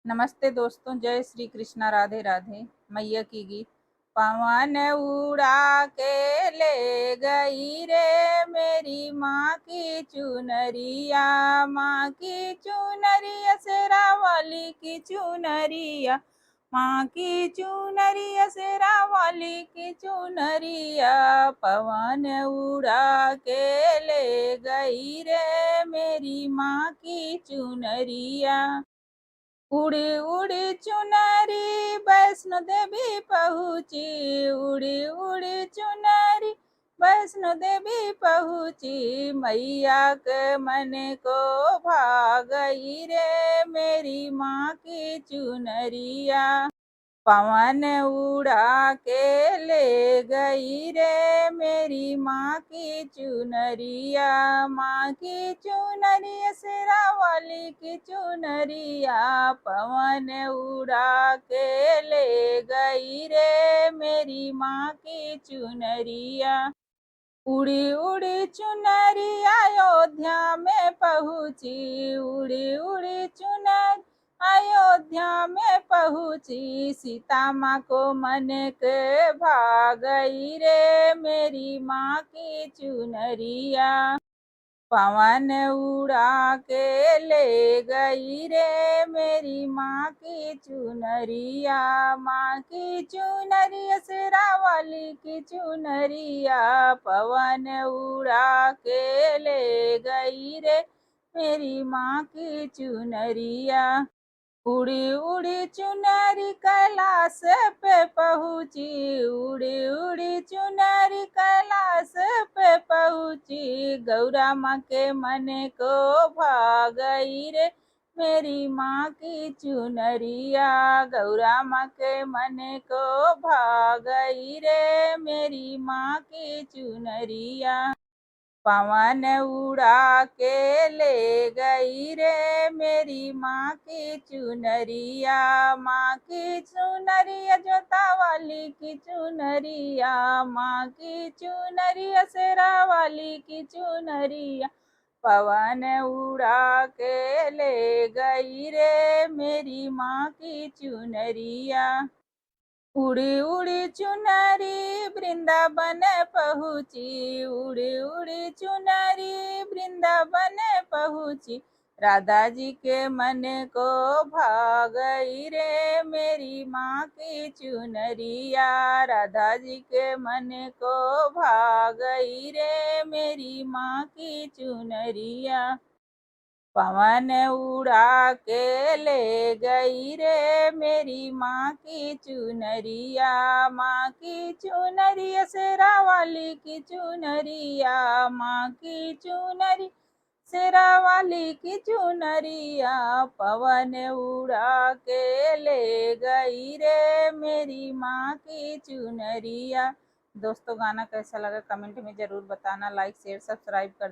नमस्ते दोस्तों, जय श्री कृष्णा, राधे राधे। मैया की गीत। पवन उड़ा के ले गई रे मेरी माँ की चुनरिया, माँ की चुनरिया शेरा वाली की चुनरिया, माँ की चुनरिया शेरा वाली की चुनरिया। पवन उड़ा के ले गई रे मेरी माँ की चुनरिया। उड़ी उड़ी चुनरी वैष्णो देवी पहुँची, उड़ी उड़ी चुनरी वैष्णो देवी पहुँची। मैया के मन को भा गई रे मेरी माँ की चुनरिया। पवन उड़ा के ले गई रे मेरी माँ की चुनरिया, माँ की चुनरिया शेरा वाली की चुनरिया। पवन उड़ा के ले गई रे मेरी माँ की चुनरिया। उड़ी उड़ी चुनरी अयोध्या में पहुँची, उड़ी उड़ी चुनरी अयोध्या में पहुँची। सीता माँ को मन के भा गई रे मेरी माँ की चुनरिया। पवन उड़ा के ले गई रे मेरी माँ की चुनरिया, माँ की चुनरिया शेरा वाली की चुनरिया। पवन उड़ा के ले गई रे मेरी माँ की चुनरिया। उड़ी उड़ी चुनरी कैलाश पे पहुँची, उड़ी उड़ी चुनरी कैलाश पे पहुँची। गौरा माँ के मन को भा गई रे मेरी माँ की चुनरिया, गौरा माँ के मन को भा गई रे मेरी माँ की चुनरिया। पवन उड़ा के ले गई रे मेरी माँ की चुनरिया, माँ की चुनरिया जोता वाली की चुनरिया, माँ की चुनरिया शेरा वाली की चुनरिया। पवन उड़ा के ले गई रे मेरी माँ की चुनरिया। उड़ी उड़ी चुनरी वृंदावन पहुँची, उड़ी उड़ी चुनरी वृंदावन पहुँची। राधा जी के मन को भा गई रे मेरी माँ की चुनरिया, राधा जी के मन को भा गई रे मेरी माँ की चुनरिया। पवन उड़ा के ले गई रे मेरी माँ की चुनरिया, माँ की चुनरिया शेरा वाली की चुनरिया, माँ की चुनरी शेरा वाली की चुनरिया। पवन उड़ा के ले गई रे मेरी माँ की चुनरिया। दोस्तों, गाना कैसा लगा कमेंट में ज़रूर बताना। लाइक शेयर सब्सक्राइब कर